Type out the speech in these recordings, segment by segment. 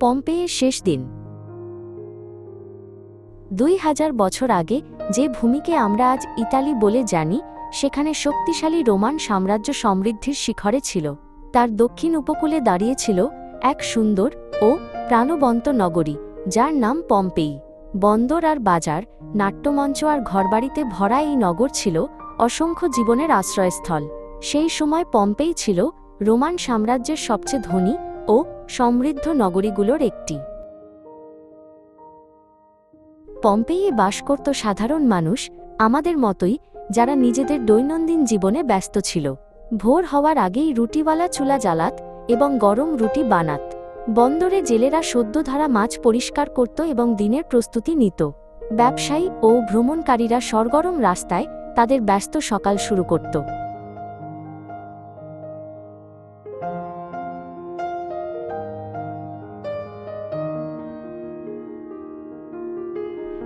পম্পেইয়ের শেষ দিন। 2000 বছর আগে যে ভূমিকে আমরা আজ ইতালি বলে জানি, সেখানে শক্তিশালী রোমান সাম্রাজ্য সমৃদ্ধির শিখরে ছিল। তার দক্ষিণ উপকূলে দাঁড়িয়েছিল এক সুন্দর ও প্রাণবন্ত নগরী, যার নাম পম্পেই। বন্দর আর বাজার, নাট্যমঞ্চ আর ঘরবাড়িতে ভরা এই নগর ছিল অসংখ্য জীবনের আশ্রয়স্থল। সেই সময় পম্পেই ছিল রোমান সাম্রাজ্যের সবচেয়ে ধনী ও সমৃদ্ধ নগরীগুলোর একটি। পম্পেইয়ে বাস করত সাধারণ মানুষ, আমাদের মতোই, যারা নিজেদের দৈনন্দিন জীবনে ব্যস্ত ছিল। ভোর হওয়ার আগেই রুটিওয়ালা চুলা জ্বালাত এবং গরম রুটি বানাত। বন্দরে জেলেরা সদ্য ধরা মাছ পরিষ্কার করত এবং দিনের প্রস্তুতি নিত। ব্যবসায়ী ও ভ্রমণকারীরা সরগরম রাস্তায় তাদের ব্যস্ত সকাল শুরু করত।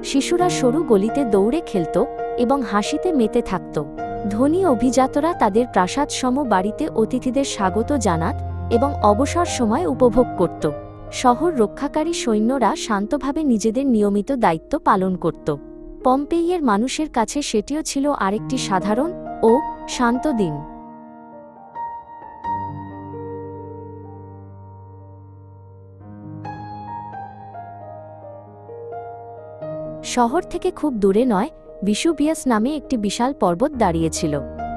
শিশুরা সরু গলিতে দৌড়ে খেলত এবং হাসিতে মেতে থাকত। ধনী অভিজাতরা তাদের প্রাসাদসম বাড়িতে অতিথিদের স্বাগত জানাত এবং অবসর সময় উপভোগ করত। শহর রক্ষাকারী সৈন্যরা শান্তভাবে নিজেদের নিয়মিত দায়িত্ব পালন করত। পম্পেইয়ের মানুষের কাছে সেটিও ছিল আরেকটি সাধারণ ও শান্ত দিন। শহর থেকে খুব দূরে নয়, ভিসুভিয়াস নামে একটি বিশাল পর্বত দাঁড়িয়েছিল।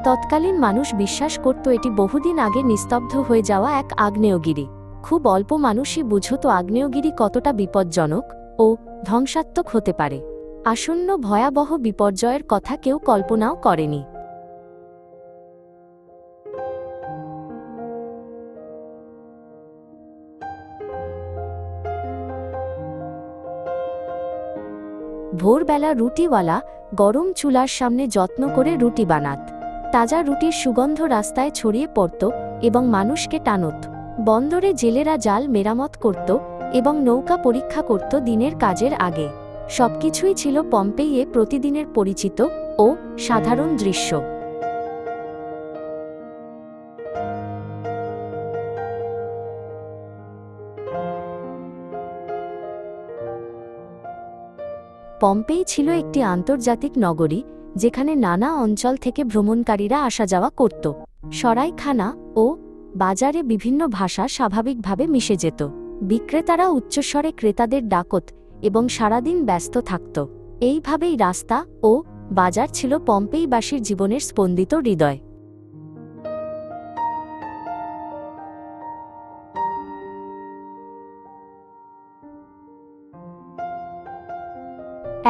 তৎকালীন মানুষ বিশ্বাস করত এটি বহুদিন আগে নিস্তব্ধ হয়ে যাওয়া এক আগ্নেয়গিরি। খুব অল্প মানুষই বুঝত আগ্নেয়গিরি কতটা বিপজ্জনক ও ধ্বংসাত্মক হতে পারে। আসন্ন ভয়াবহ বিপর্যয়ের কথা কেউ কল্পনাও করেনি। ভোরবেলা রুটিওয়ালা গরম চুলার সামনে যত্ন করে রুটি বানাত। তাজা রুটির সুগন্ধ রাস্তায় ছড়িয়ে পড়ত এবং মানুষকে টানত। বন্দরে জেলেরা জাল মেরামত করত এবং নৌকা পরীক্ষা করত দিনের কাজের আগে। সবকিছুই ছিল পম্পেইয়ে প্রতিদিনের পরিচিত ও সাধারণ দৃশ্য। পম্পেই ছিল একটি আন্তর্জাতিক নগরী, যেখানে নানা অঞ্চল থেকে ভ্রমণকারীরা আসা যাওয়া করত। সরাইখানা ও বাজারে বিভিন্ন ভাষা স্বাভাবিকভাবে মিশে যেত। বিক্রেতারা উচ্চস্বরে ক্রেতাদের ডাকত এবং সারাদিন ব্যস্ত থাকত। এইভাবেই রাস্তা ও বাজার ছিল পম্পেইবাসীর জীবনের স্পন্দিত হৃদয়।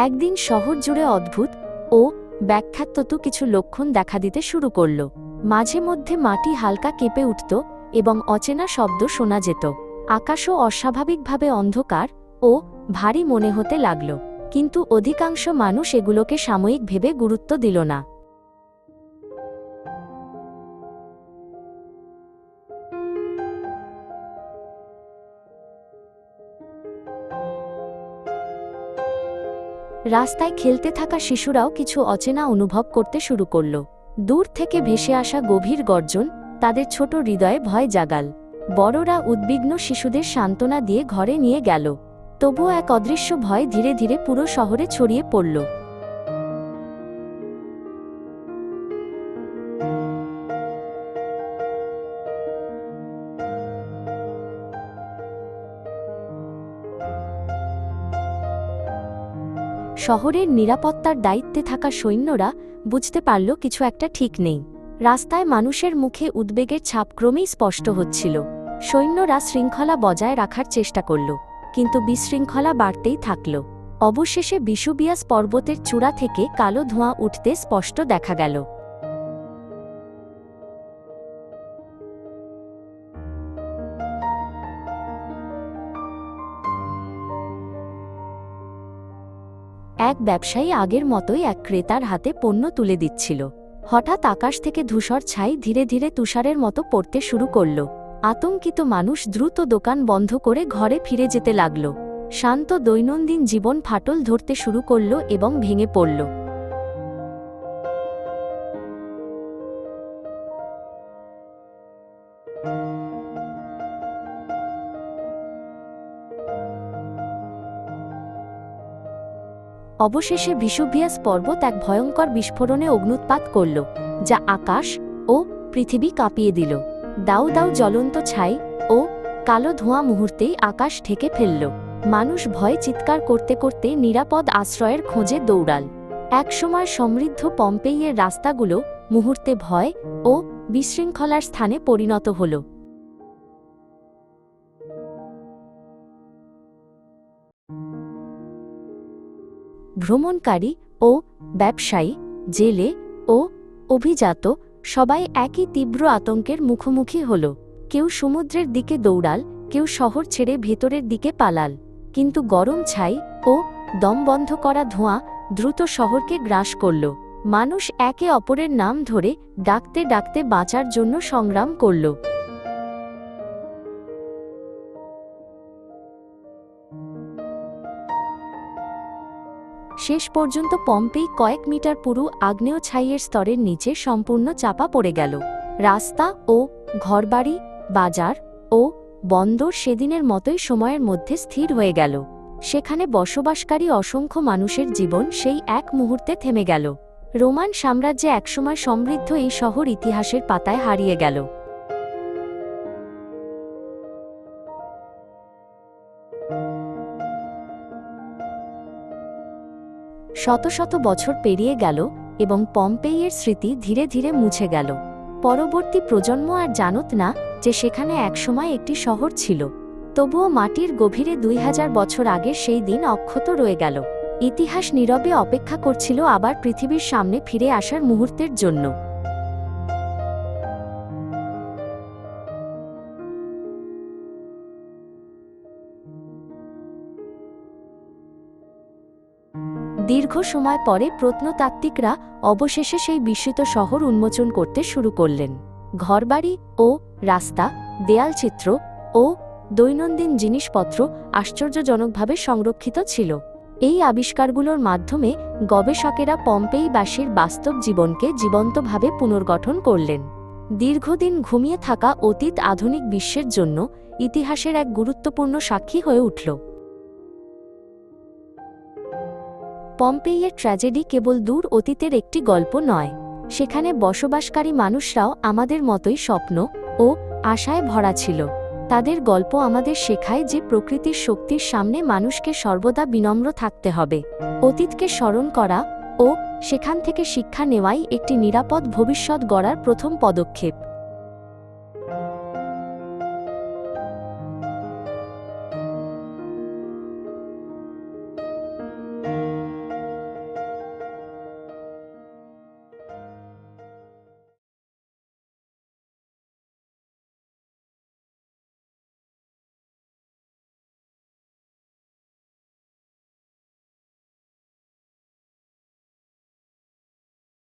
একদিন শহর জুড়ে অদ্ভুত ও ব্যাখ্যাত কিছু লক্ষণ দেখা দিতে শুরু করল। মাঝে মধ্যে মাটি হালকা কেঁপে উঠত এবং অচেনা শব্দ শোনা যেত। আকাশও অস্বাভাবিকভাবে অন্ধকার ও ভারী মনে হতে লাগল, কিন্তু অধিকাংশ মানুষ এগুলোকে সাময়িক ভেবে গুরুত্ব দিল না। রাস্তায় খেলতে থাকা শিশুরাও কিছু অচেনা অনুভব করতে শুরু করল। দূর থেকে ভেসে আসা গভীর গর্জন তাদের ছোট হৃদয়ে ভয় জাগাল। বড়রা উদ্বিগ্ন শিশুদের সান্ত্বনা দিয়ে ঘরে নিয়ে গেল। তবুও এক অদৃশ্য ভয় ধীরে ধীরে পুরো শহরে ছড়িয়ে পড়ল। শহরের নিরাপত্তার দায়িত্বে থাকা সৈন্যরা বুঝতে পারল কিছু একটা ঠিক নেই। রাস্তায় মানুষের মুখে উদ্বেগের ছাপ ক্রমেই স্পষ্ট হচ্ছিল। সৈন্যরা শৃঙ্খলা বজায় রাখার চেষ্টা করল, কিন্তু বিশৃঙ্খলা বাড়তেই থাকল। অবশেষে ভিসুভিয়াস পর্বতের চূড়া থেকে কালো ধোঁয়া উঠতে স্পষ্ট দেখা গেল। এক ব্যবসায়ী আগের মতোই এক ক্রেতার হাতে পণ্য তুলে দিচ্ছিল। হঠাৎ আকাশ থেকে ধূসর ছাই ধীরে ধীরে তুষারের মতো পড়তে শুরু করল। আতঙ্কিত মানুষ দ্রুত দোকান বন্ধ করে ঘরে ফিরে যেতে লাগল। শান্ত দৈনন্দিন জীবন ফাটল ধরতে শুরু করল এবং ভেঙে পড়ল। অবশেষে ভিসুভিয়াস পর্বত এক ভয়ঙ্কর বিস্ফোরণে অগ্নুৎপাত করল, যা আকাশ ও পৃথিবী কাঁপিয়ে দিল। দাউ দাউ জ্বলন্ত ছাই ও কালো ধোঁয়া মুহূর্তেই আকাশ ঢেকে ফেলল। মানুষ ভয়ে চিৎকার করতে করতে নিরাপদ আশ্রয়ের খোঁজে দৌড়াল। একসময় সমৃদ্ধ পম্পেইয়ের রাস্তাগুলো মুহূর্তে ভয় ও বিশৃঙ্খলার স্থানে পরিণত হল। ভ্রমণকারী ও ব্যবসায়ী, জেলে ও অভিজাত সবাই একই তীব্র আতঙ্কের মুখোমুখি হল। কেউ সমুদ্রের দিকে দৌড়াল, কেউ শহর ছেড়ে ভেতরের দিকে পালাল। কিন্তু গরম ছাই ও দম বন্ধ করা ধোঁয়া দ্রুত শহরকে গ্রাস করল। মানুষ একে অপরের নাম ধরে ডাকতে ডাকতে বাঁচার জন্য সংগ্রাম করল। শেষ পর্যন্ত পম্পেই কয়েক মিটার পুরু আগ্নেয় ছাইয়ের স্তরের নিচে সম্পূর্ণ চাপা পড়ে গেল। রাস্তা ও ঘরবাড়ি, বাজার ও বন্দর সেদিনের মতোই সময়ের মধ্যে স্থির হয়ে গেল। সেখানে বসবাসকারী অসংখ্য মানুষের জীবন সেই এক মুহূর্তে থেমে গেল। রোমান সাম্রাজ্যে একসময় সমৃদ্ধ এই শহর ইতিহাসের পাতায় হারিয়ে গেল। শত শত বছর পেরিয়ে গেল এবং পম্পেইয়ের স্মৃতি ধীরে ধীরে মুছে গেল। পরবর্তী প্রজন্ম আর জানত না যে সেখানে একসময় একটি শহর ছিল। তবুও মাটির গভীরে 2000 বছর আগের সেই দিন অক্ষত রয়ে গেল। ইতিহাস নীরবে অপেক্ষা করছিল আবার পৃথিবীর সামনে ফিরে আসার মুহূর্তের জন্য। দীর্ঘ সময় পরে প্রত্নতাত্ত্বিকরা অবশেষে সেই বিস্মিত শহর উন্মোচন করতে শুরু করলেন। ঘরবাড়ি ও রাস্তা, দেয়ালচিত্র ও দৈনন্দিন জিনিসপত্র আশ্চর্যজনকভাবে সংরক্ষিত ছিল। এই আবিষ্কারগুলোর মাধ্যমে গবেষকেরা পম্পেইবাসীর বাস্তব জীবনকে জীবন্তভাবে পুনর্গঠন করলেন। দীর্ঘদিন ঘুমিয়ে থাকা অতীত আধুনিক বিশ্বের জন্য ইতিহাসের এক গুরুত্বপূর্ণ সাক্ষী হয়ে উঠল। পম্পেইয়ের ট্র্যাজেডি কেবল দূর অতীতের একটি গল্প নয়, সেখানে বসবাসকারী মানুষরাও আমাদের মতোই স্বপ্ন ও আশায় ভরা ছিল। তাদের গল্প আমাদের শেখায় যে প্রকৃতির শক্তির সামনে মানুষকে সর্বদা বিনম্র থাকতে হবে। অতীতকে স্মরণ করা ও সেখান থেকে শিক্ষা নেওয়াই একটি নিরাপদ ভবিষ্যৎ গড়ার প্রথম পদক্ষেপ।